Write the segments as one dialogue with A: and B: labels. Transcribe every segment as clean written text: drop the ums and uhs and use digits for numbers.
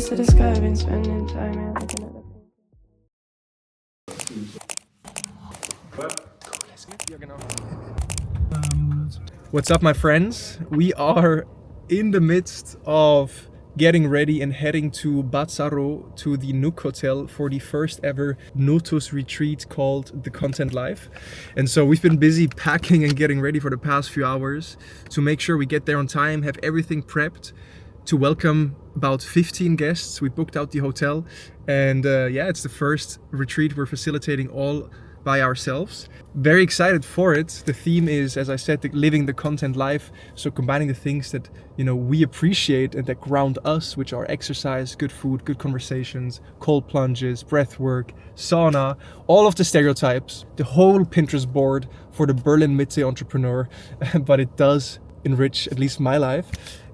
A: to the sky, been spending time out looking at the
B: What's up, my friends? We are in the midst of getting ready and heading to Bazzaro, to the Nook Hotel, for the first ever notus retreat called The Content Life. And so we've been busy packing and getting ready for the past few hours to make sure we get there on time, have everything prepped to welcome about 15 guests. We booked out the hotel, and it's the first retreat we're facilitating all by ourselves. Very excited for it. The theme is, as I said, living the content life. So combining the things that we appreciate and that ground us, which are exercise, good food, good conversations, cold plunges, breath work, sauna, all of the stereotypes, the whole Pinterest board for the Berlin Mitte entrepreneur. But it does enrich at least my life.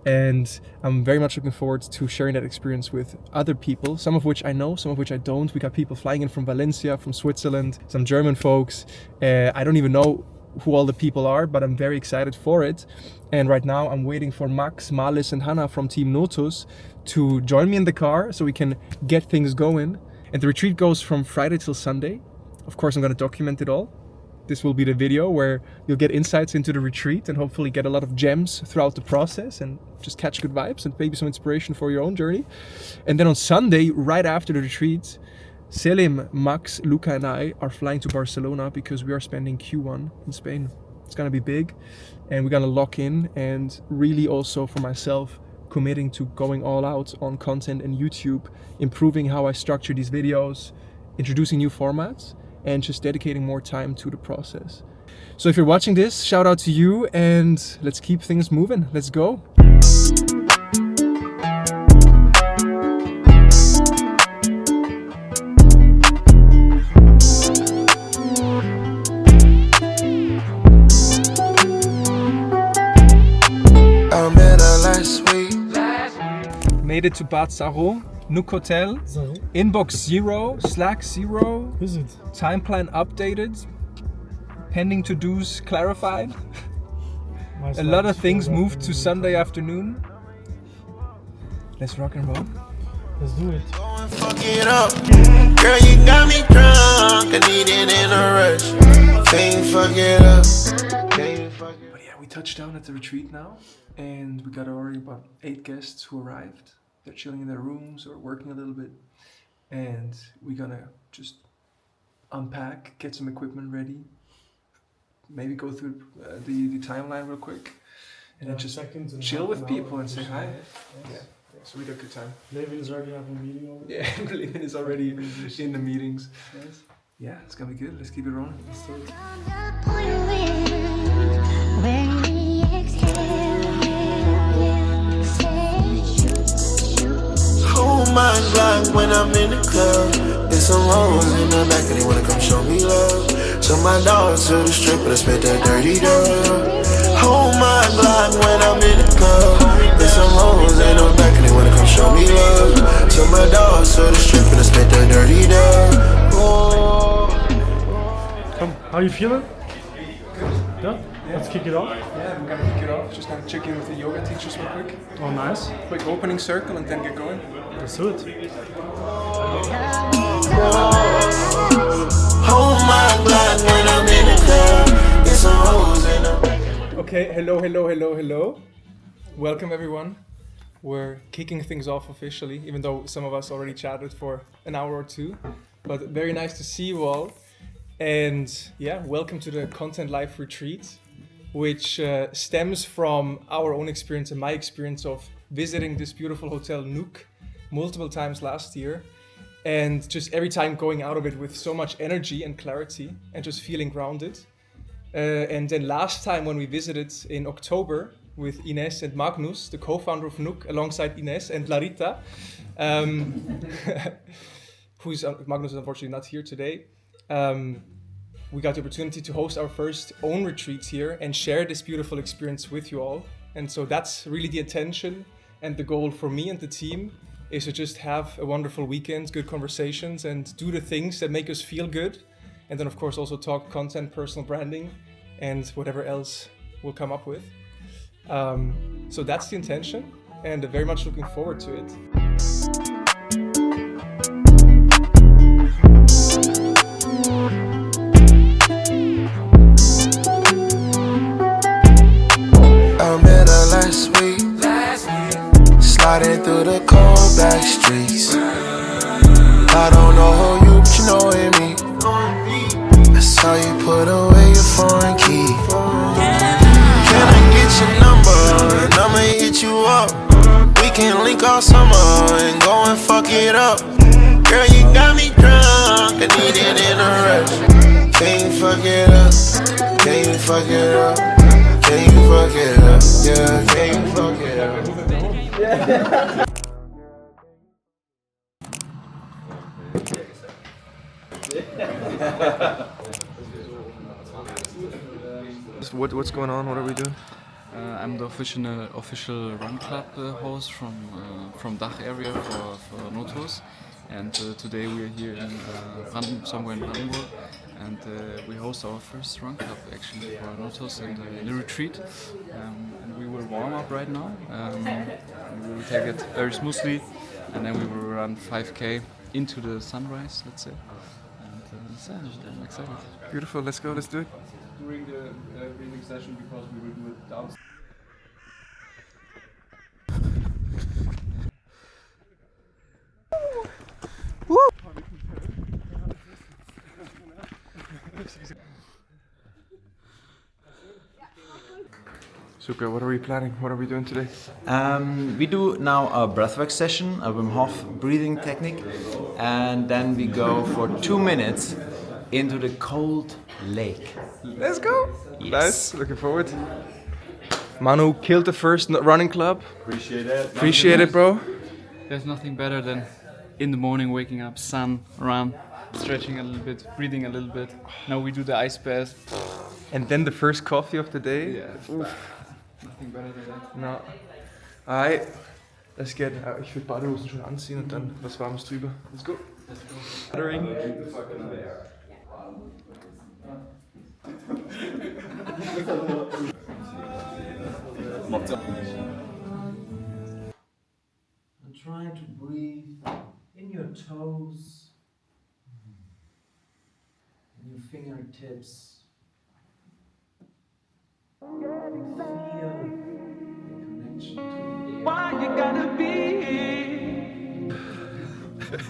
B: And I'm very much looking forward to sharing that experience with other people, some of which I know, some of which I don't. We got people flying in from Valencia, from Switzerland, some German folks. I don't even know who all the people are, but I'm very excited for it. And right now I'm waiting for Max, Malis and Hannah from Team Notus to join me in the car so we can get things going. And the retreat goes from Friday till Sunday. Of course, I'm going to document it all. This will be the video where you'll get insights into the retreat and hopefully get a lot of gems throughout the process and just catch good vibes and maybe some inspiration for your own journey. And then on Sunday, right after the retreat, Selim, Max, Luca and I are flying to Barcelona because we are spending Q1 in Spain. It's gonna be big and we're gonna lock in, and really also for myself, committing to going all out on content and YouTube, improving how I structure these videos, introducing new formats, and just dedicating more time to the process. So if you're watching this, shout out to you, and let's keep things moving. Let's go.
C: I met her last week.
B: Made it to Bazzaro, Nook Hotel. Inbox 0, Slack 0.
D: Is it?
B: Time plan updated. Pending to-dos clarified. A lot of things moved to Sunday afternoon. Let's rock and roll.
D: Let's do it.
C: Go and fuck it up. Girl, you got me drunk. I need it in a rush. Can't fuck it up. Can't fuck it up.
B: But yeah, we touched down at the retreat now, and we got already about 8 guests who arrived. They're chilling in their rooms or working a little bit. And we're gonna just unpack, get some equipment ready, maybe go through the timeline real quick, and then just chill with people and say hi. Yeah, so we got a good time.
D: Levin is already having a meeting over there.
B: Yeah, Levin is already in the meetings.
D: Nice.
B: Yeah, it's gonna be good. Let's keep it rolling. Let's do it.
C: Hold my Glock when I'm in the club. There's some hoes in the back and they wanna come show me love. So my dog to the strip and I spit that dirty dub. Hold my Glock when I'm in the club. There's some hoes in the back and they wanna come show me love. So my dog to the strip and I spit that dirty dub. Oh.
D: Come, how you feeling? Yeah? Let's kick it off.
B: Yeah, we're gonna kick it off. Just gonna check in with the yoga teachers real quick.
D: Oh, nice.
B: Quick opening circle and then get going.
D: Let's do it.
C: Hold my Glock when I'm in the club. There's some hoes in the back.
B: Okay, hello. Welcome everyone. We're kicking things off officially, even though some of us already chatted for an hour or two. But very nice to see you all. And yeah, welcome to the Content Life Retreat, which stems from our own experience and my experience of visiting this beautiful hotel Nook multiple times last year. And just every time going out of it with so much energy and clarity and just feeling grounded. And then last time when we visited in October with Ines and Magnus, the co-founder of Nook, alongside Ines and Larita, Magnus is unfortunately not here today. We got the opportunity to host our first own retreat here and share this beautiful experience with you all. And so that's really the intention and the goal for me and the team, is to just have a wonderful weekend, good conversations, and do the things that make us feel good. And then of course also talk content, personal branding, and whatever else we'll come up with. So that's the intention, and very much looking forward to it.
C: Riding through the cold back streets. I don't know you, but you know me. I saw you put away your foreign key. Can I get your number and I'ma hit you up? We can link all summer and go and fuck it up. Girl, you got me drunk, I need it in a rush. Can you fuck it up? Can you fuck it up? Can you fuck it up? Yeah, can you fuck it up?
B: What's going on? What are we doing?
E: I'm the official run club host from Dach area for notus, and today we are here in somewhere in Brandenburg, and we host our first run club actually for notus in a retreat, and we will warm up right now. We will take it very smoothly, and then we will run 5k into the sunrise, let's say. And so I'm excited.
B: Beautiful. Let's go. Let's do it.
E: During the breathing session, because we will do it downstairs.
B: Suka, what are we planning? What are we doing today?
F: We do now a breathwork session, a Wim Hof breathing technique, and then we go for 2 minutes into the cold lake.
B: Let's go.
F: Yes.
B: Nice. Looking forward. Manu killed the first running club.
F: Appreciate it.
B: Appreciate it, bro.
E: There's nothing better than in the morning waking up, sun, run, stretching a little bit, breathing a little bit. Now we do the ice bath.
B: And then the first coffee of the day.
E: Yeah. Nothing better than that.
B: No. Alright. Let's get. Ich würde Badehosen schon anziehen und dann was Warmes drüber. Let's go.
E: Let's go.
B: Watering.
F: I'm trying to breathe in your toes, in your fingertips. Feel the connection to the air.
G: Why you gotta be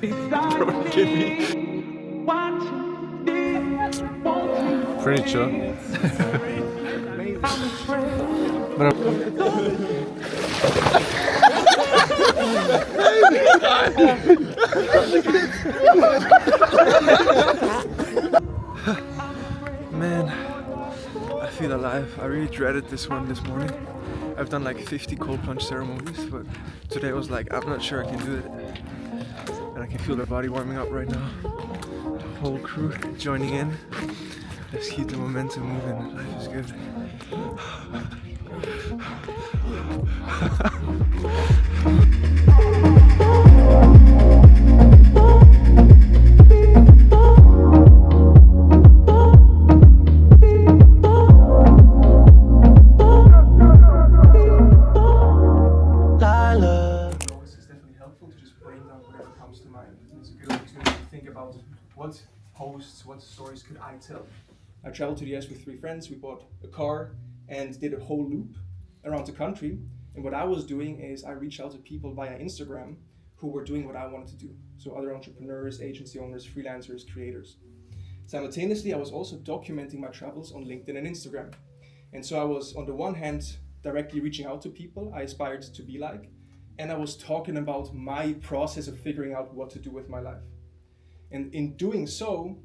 G: beside me? Watching this, won't
B: Pretty chill.
G: I'm afraid.
B: Man, I feel alive. I really dreaded this one this morning. I've done like 50 cold plunge ceremonies, but today I was like, I'm not sure I can do it. And I can feel their body warming up right now. The whole crew joining in. Let's keep the momentum moving. Life is good. What posts, what stories could I tell? I traveled to the US with 3 friends. We bought a car and did a whole loop around the country. And what I was doing is I reached out to people via Instagram who were doing what I wanted to do. So other entrepreneurs, agency owners, freelancers, creators. Simultaneously, I was also documenting my travels on LinkedIn and Instagram. And so I was, on the one hand, directly reaching out to people I aspired to be like. And I was talking about my process of figuring out what to do with my life. And in doing so,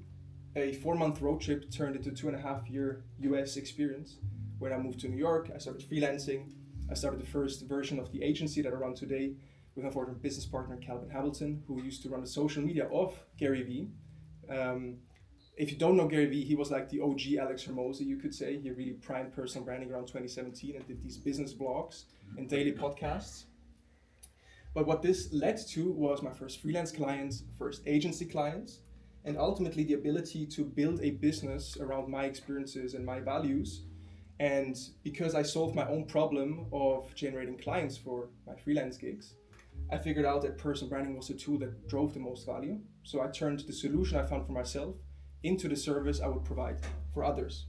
B: a 4-month road trip turned into 2.5-year US experience. When I moved to New York, I started freelancing. I started the first version of the agency that I run today with my former business partner, Calvin Hamilton, who used to run the social media of Gary Vee. If you don't know Gary Vee, he was like the OG Alex Heeg, you could say. He really primed personal branding around 2017 and did these business blogs and daily podcasts. But what this led to was my first freelance clients, first agency clients, and ultimately the ability to build a business around my experiences and my values. And because I solved my own problem of generating clients for my freelance gigs, I figured out that personal branding was the tool that drove the most value. So I turned the solution I found for myself into the service I would provide for others.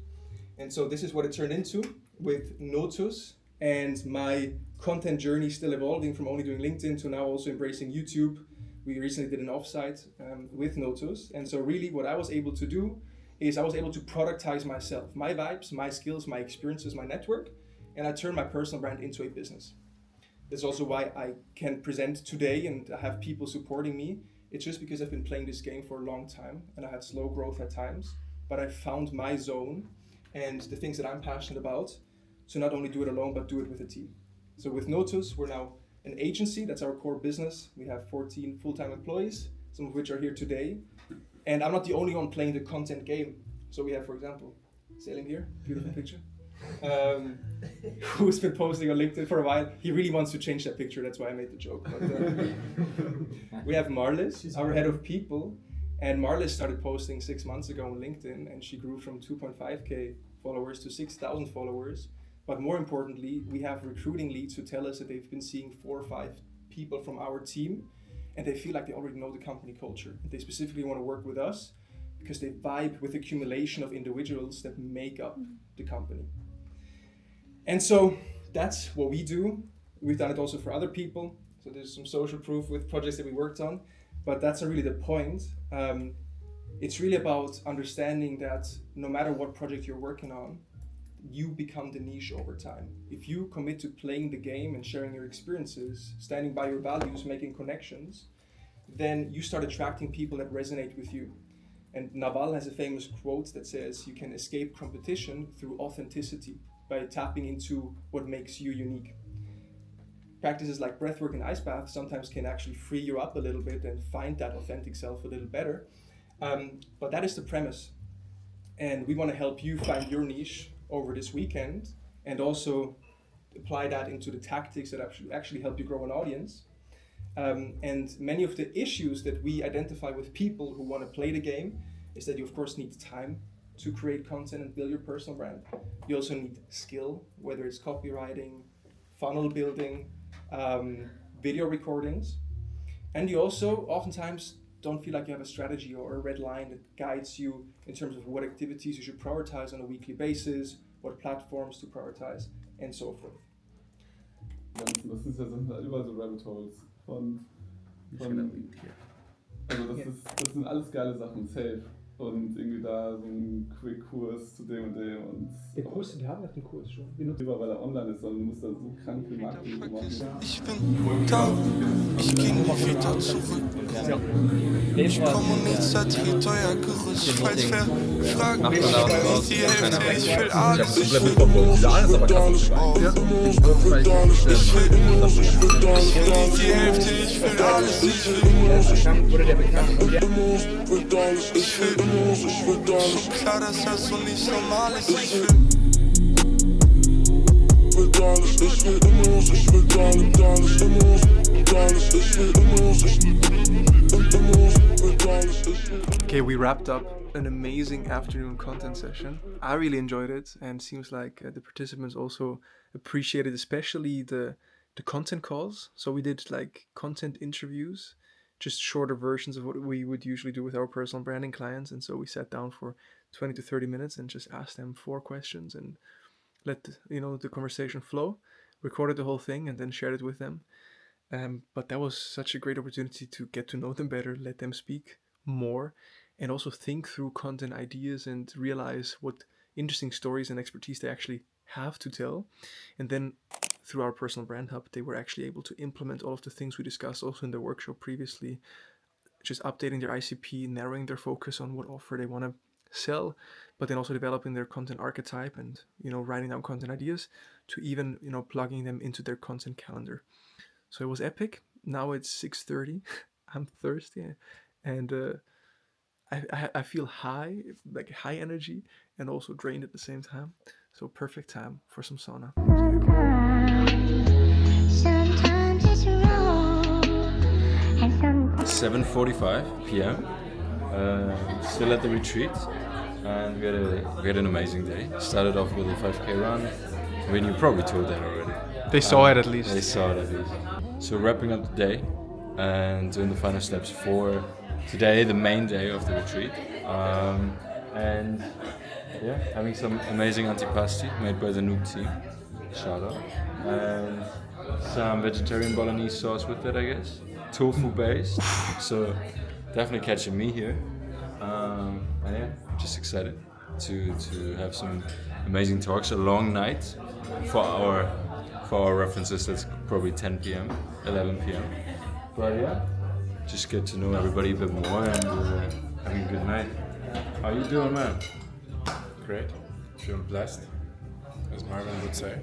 B: And so this is what it turned into with notus, And my content journey is still evolving from only doing LinkedIn to now also embracing YouTube. We recently did an offsite with Notus. And so really what I was able to do is I was able to productize myself, my vibes, my skills, my experiences, my network, and I turned my personal brand into a business. That's also why I can present today and have people supporting me. It's just because I've been playing this game for a long time and I had slow growth at times, but I found my zone and the things that I'm passionate about to not only do it alone, but do it with a team. So with Notus, we're now an agency, that's our core business. We have 14 full-time employees, some of which are here today. And I'm not the only one playing the content game. So we have, for example, Selim here, beautiful picture, who's been posting on LinkedIn for a while. He really wants to change that picture, that's why I made the joke. But, we have Marlis, our head of people. And Marlis started posting 6 months ago on LinkedIn, and she grew from 2.5K followers to 6,000 followers. But more importantly, we have recruiting leads who tell us that they've been seeing 4 or 5 people from our team and they feel like they already know the company culture. They specifically want to work with us because they vibe with the accumulation of individuals that make up the company. And so that's what we do. We've done it also for other people. So there's some social proof with projects that we worked on, but that's not really the point. It's really about understanding that no matter what project you're working on, you become the niche over time. If you commit to playing the game and sharing your experiences, standing by your values, making connections, then you start attracting people that resonate with you. And Naval has a famous quote that says, you can escape competition through authenticity by tapping into what makes you unique. Practices like breathwork and ice bath sometimes can actually free you up a little bit and find that authentic self a little better. But that is the premise. And we want to help you find your niche over this weekend and also apply that into the tactics that actually help you grow an audience. And many of the issues that we identify with people who want to play the game is that you of course need time to create content and build your personal brand. You also need skill, whether it's copywriting, funnel building, video recordings. And you also oftentimes don't feel like you have a strategy or a red line that guides you in terms of what activities you should prioritize on a weekly basis, what platforms to prioritize, and so forth.
H: Das sind ja überall so Rabbit Holes von also das sind alles geile Sachen, safe. Und irgendwie da so ein Quick-Kurs zu dem und dem und
I: der Kurs, wir haben ja den Kurs schon.
H: lieber weil er online ist, sondern du musst da so krank viel Marketing machen.
C: Ich bin da, ich geh nie wieder zurück. Ich komme und nichts hat viel teuer gerüstet. Falls wer fragt mich, die Hälfte, ich will alles, ich will die Hälfte, ich will alles, ich will schon klar, dass das so nicht normal ist, ich will
B: Okay, we wrapped up an amazing afternoon content session. I really enjoyed it, and seems like the participants also appreciated, especially the content calls. So we did like content interviews, just shorter versions of what we would usually do with our personal branding clients. And so we sat down for 20 to 30 minutes and just asked them 4 questions and let the conversation flow, recorded the whole thing and then shared it with them. But that was such a great opportunity to get to know them better, let them speak more, and also think through content ideas and realize what interesting stories and expertise they actually have to tell. And then through our personal brand hub, they were actually able to implement all of the things we discussed also in the workshop previously, just updating their ICP, narrowing their focus on what offer they want to sell, but then also developing their content archetype and writing down content ideas to even plugging them into their content calendar. So it was epic. Now it's 6:30. I'm thirsty and I feel high energy and also drained at the same time. So perfect time for some sauna.
J: Sometimes it's wrong, and sometimes
K: 7:45 p.m. Still at the retreat, and we had an amazing day. Started off with a 5K run. I mean, you probably told that already.
B: They saw it at least.
K: They saw it at least. So wrapping up the day and doing the final steps for today, the main day of the retreat. And yeah, having some amazing antipasti made by the Nook team. Shout out. and some vegetarian bolognese sauce with it, I guess. Tofu based, so definitely catching me here. And yeah, just excited to have some amazing talks. A long night for our references. That's probably 10 p.m., 11 p.m. But yeah, just get to know everybody a bit more and having a good night. How you doing, man?
L: Great. Feeling blessed, as Marvin would say.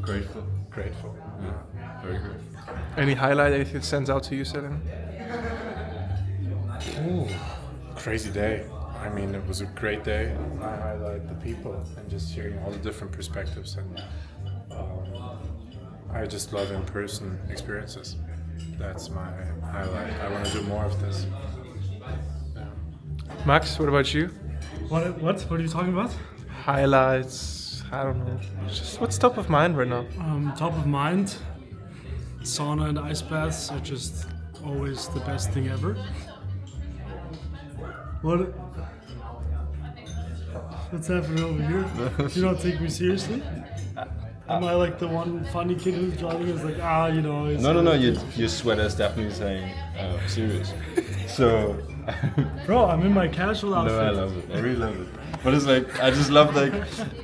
K: Grateful.
L: Grateful.
K: Yeah, very good.
B: Any highlight, anything that stands out to you, Selim?
L: Ooh, crazy day. I mean, it was a great day. I highlight the people and just hearing all the different perspectives, and I just love in-person experiences. That's my highlight. I want to do more of this. Yeah.
B: Max, what about you?
D: What are you talking about?
B: Highlights, I don't know. Just what's top of mind right now?
D: Top of mind, sauna and ice baths are just always the best thing ever. What's happening over here? You don't take me seriously? Am I like the one funny kid who's driving? Is like, you know.
K: No. Your sweater's definitely saying serious. So.
D: Bro, I'm in my casual outfit.
K: No, I love it. I really love it. But it's like, I just love like.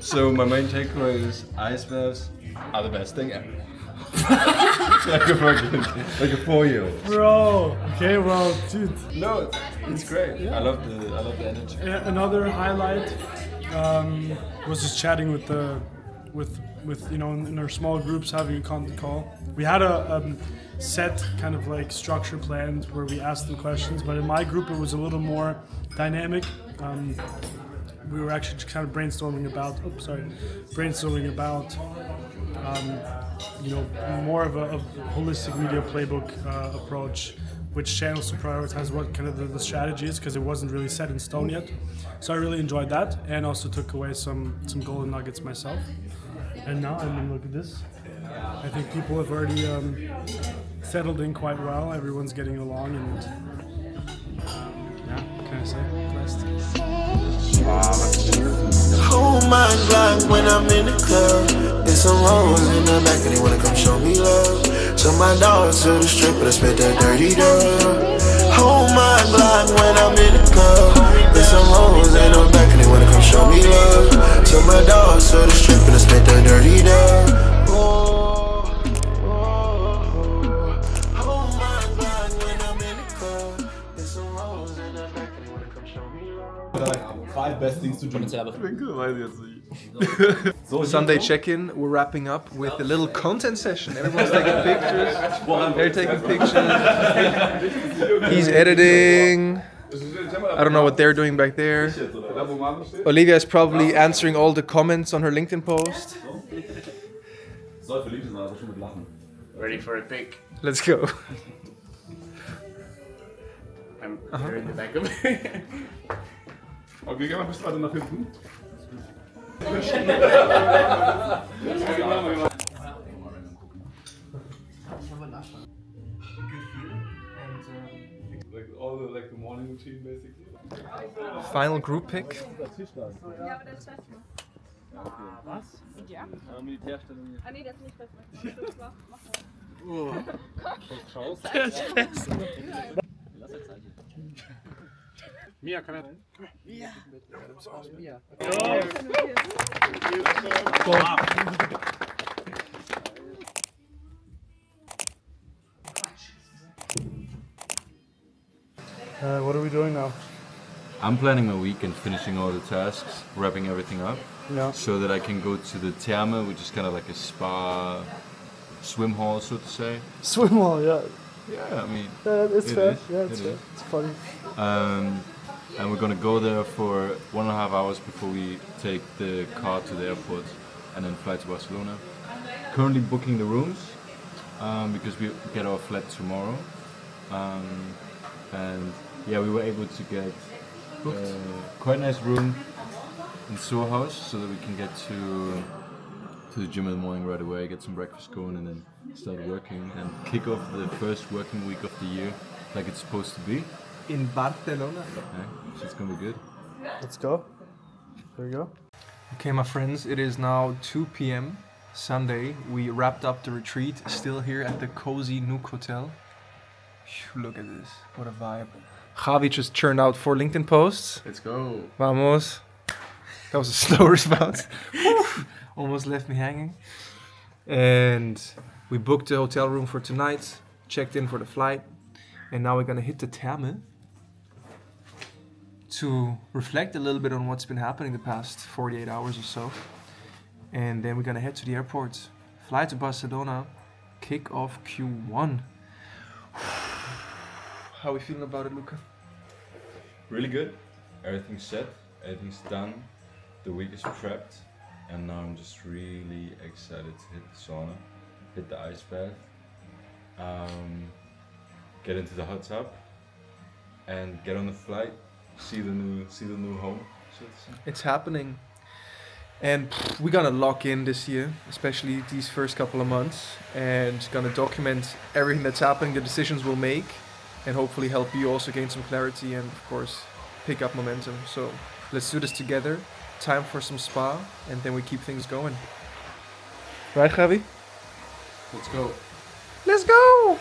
K: So my main takeaway is ice baths are the best thing ever. like a 4-year-old.
D: Bro, okay, well, dude.
K: No, it's great. Yeah. I love the energy.
D: Another highlight was just chatting with you know, in our small groups, having a content call. We had a set kind of like structure planned where we asked them questions, but in my group it was a little more dynamic. We were actually just kind of brainstorming about you know, more of a holistic media playbook approach, which channels to prioritize, what kind of the strategy is, because it wasn't really set in stone yet. So I really enjoyed that, and also took away some golden nuggets myself. And now, I mean, look at this. I think people have already settled in quite well. Everyone's getting along, and yeah, what can I say? Blessed.
C: Hold my Glock when I'm in the club. There's some hoes in the back and they wanna come show me love. Took my dog to the strip and I spent that dirty dub. Hold my Glock when I'm in the club. There's some hoes in the back and they wanna come show me love. Took my dog to the strip and I spent that dirty dub.
H: Five best things to do.
B: Sunday check-in. We're wrapping up with a little content session. Everyone's taking pictures. They're taking pictures. He's editing. I don't know what they're doing back there. Olivia is probably answering all the comments on her LinkedIn post.
M: Ready for a pic?
B: Let's go.
M: I'm here in the back of it.
H: Okay, geh mal bis weiter nach hinten. Like all the morning routine basically.
B: Final group pick.
N: Was? Ja. Militärstellung hier. Nee, das ist nicht fest.
D: Der ist fest. Mia, komm her. Mia. Mia. What are we doing now?
K: I'm planning my week and finishing all the tasks, wrapping everything up, so that I can go to the Therme, which is kind of like a spa, swim hall, so to say.
D: Swim hall, yeah.
K: Yeah, I mean,
D: it's fair. Yeah, it's fair. It's funny.
K: And we're gonna go there for 1.5 hours before we take the car to the airport and then fly to Barcelona. Currently booking the rooms because we get our flat tomorrow. And yeah, we were able to get quite a nice room in Soho House so that we can get to the gym in the morning right away, get some breakfast going, and then start working and kick off the first working week of the year like it's supposed to be.
B: In Barcelona.
K: Yeah, so it's gonna be good.
D: Let's go. There you go.
B: Okay, my friends, it is now 2 p.m. Sunday, we wrapped up the retreat, still here at the cozy Nook Hotel. Phew, look at this, what a vibe. Javi just churned out 4 LinkedIn posts.
M: Let's go.
B: Vamos. That was a slow response. Almost left me hanging. And we booked the hotel room for tonight, checked in for the flight, and now we're gonna hit the Therme to reflect a little bit on what's been happening the past 48 hours or so. And then we're gonna head to the airport, fly to Barcelona, kick off Q1. How are we feeling about it, Luca?
K: Really good. Everything's set, everything's done. The week is prepped, and now I'm just really excited to hit the sauna, hit the ice bath, get into the hot tub, and get on the flight. See the new home. So
B: it's happening. And we're gonna lock in this year, especially these first couple of months, and gonna document everything that's happening, the decisions we'll make, and hopefully help you also gain some clarity and of course pick up momentum. So let's do this together. Time for some spa, and then we keep things going. Right, Javi?
M: Let's go.
B: Let's go!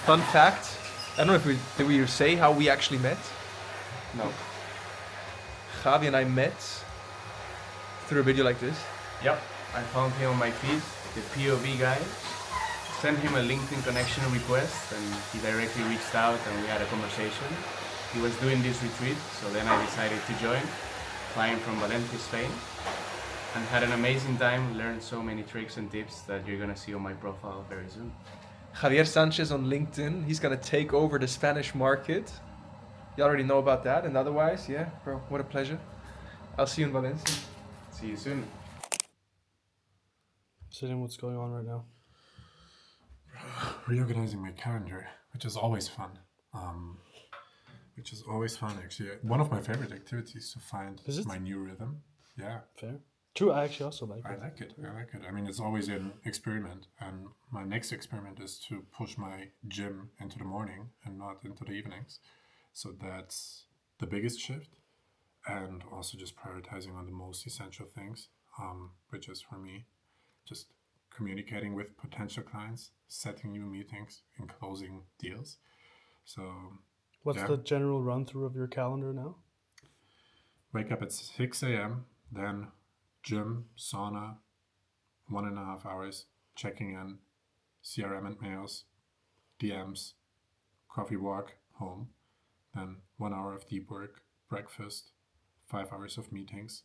B: Fun fact, I don't know if did we say how we actually met?
M: No.
B: Javi and I met through a video like this.
M: Yep. I found him on my feed, the POV guy. Sent him a LinkedIn connection request, and he directly reached out and we had a conversation. He was doing this retreat, so then I decided to join, flying from Valencia, Spain, and had an amazing time, learned so many tricks and tips that you're gonna see on my profile very soon.
B: Javier Sanchez on LinkedIn, he's gonna take over the Spanish market. You already know about that, and otherwise, yeah, bro, what a pleasure. I'll see you in Valencia.
M: See you soon.
D: Selim, what's going on right now?
L: Reorganizing my calendar, which is always fun. Actually. One of my favorite activities to find my new rhythm. Yeah.
D: Fair. True, I actually also like it.
L: I like it. I mean, it's always an experiment, and my next experiment is to push my gym into the morning and not into the evenings. So that's the biggest shift, and also just prioritizing on the most essential things, which is for me just communicating with potential clients, setting new meetings, and closing deals. So
D: what's the general run through of your calendar now?
L: Wake up at 6 a.m., then gym, sauna, 1.5 hours, checking in, CRM and mails, DMs, coffee walk, home, then 1 hour of deep work, breakfast, 5 hours of meetings,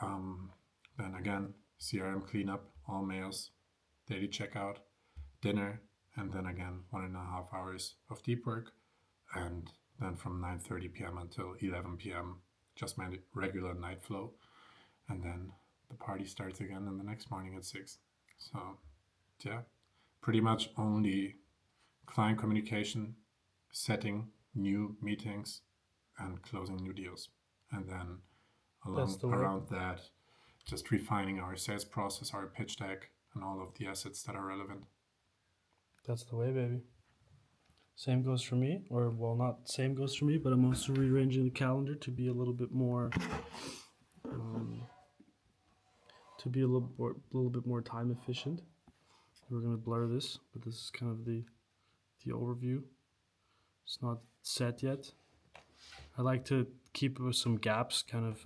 L: then again, CRM cleanup, all mails, daily checkout, dinner, and then again 1.5 hours of deep work, and then from 9:30 p.m. until 11 p.m. just my regular night flow, and then the party starts again in the next morning at 6. So yeah, pretty much only client communication, setting new meetings, and closing new deals, and then around that, just refining our sales process, our pitch deck, and all of the assets that are relevant.
D: That's the way, baby. Same goes for me, or well, not same goes for me, but I'm also rearranging the calendar to be a little bit more, time efficient. We're gonna blur this, but this is kind of the overview. It's not set yet. I like to keep with some gaps, kind of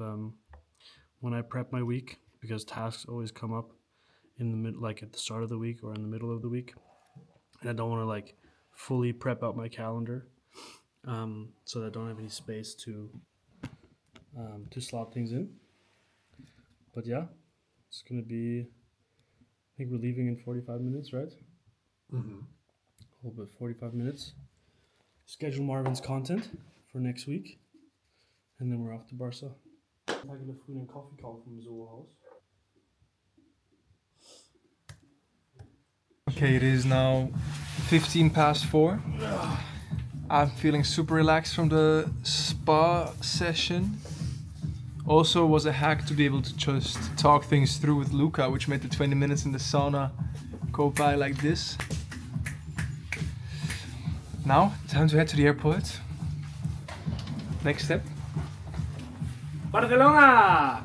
D: when I prep my week, because tasks always come up in the mid, like at the start of the week or in the middle of the week, and I don't want to like fully prep out my calendar, so that I don't have any space to slot things in. But yeah, it's gonna be. I think we're leaving in 45 minutes, right?
L: Mm-hmm.
D: A little bit 45 minutes. Schedule Marvin's content for next week, and then we're off to Barca. Taking a food and coffee call from Zool House.
B: Okay, it is now 4:15. I'm feeling super relaxed from the spa session. Also was a hack to be able to just talk things through with Luca, which made the 20 minutes in the sauna go by like this. Now, time to head to the airport. Next step.
N: Barcelona!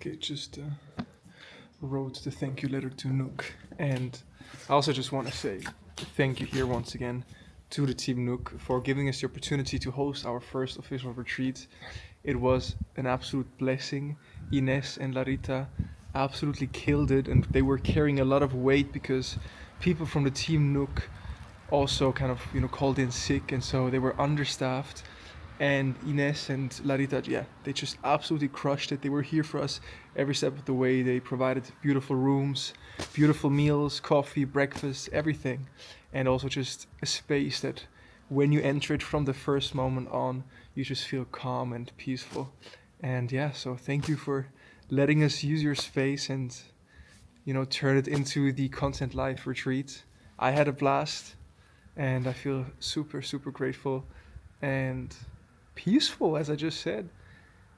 B: Okay, just wrote the thank you letter to Nook, and I also just want to say thank you here once again to the team Nook for giving us the opportunity to host our first official retreat. It was an absolute blessing. Ines and Larita absolutely killed it, and they were carrying a lot of weight because people from the team Nook also kind of called in sick, and so they were understaffed. And Ines and Larita, yeah, they just absolutely crushed it. They were here for us every step of the way. They provided beautiful rooms, beautiful meals, coffee, breakfast, everything. And also just a space that when you enter it from the first moment on, you just feel calm and peaceful. And yeah, so thank you for letting us use your space and, turn it into the Content Life retreat. I had a blast and I feel super, super grateful and peaceful, as I just said.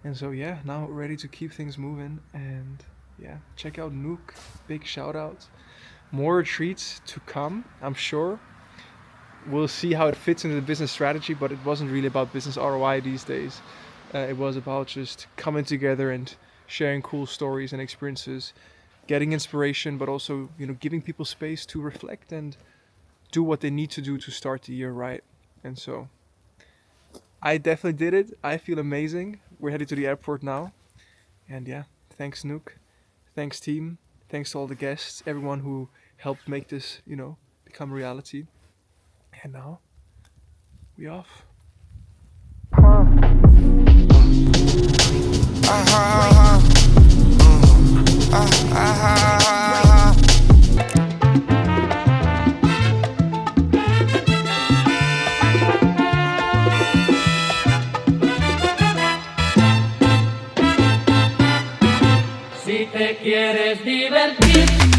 B: And so yeah, now ready to keep things moving. And yeah, check out Nook. Big shout out. More retreats to come, I'm sure. We'll see how it fits into the business strategy, but it wasn't really about business ROI these days. It was about just coming together and sharing cool stories and experiences, getting inspiration, but also giving people space to reflect and do what they need to do to start the year right. And so I definitely did it. I feel amazing. We're headed to the airport now. And yeah, thanks Nook. Thanks team. Thanks to all the guests, everyone who helped make this, become reality. And now, we off.
G: Si te quieres divertir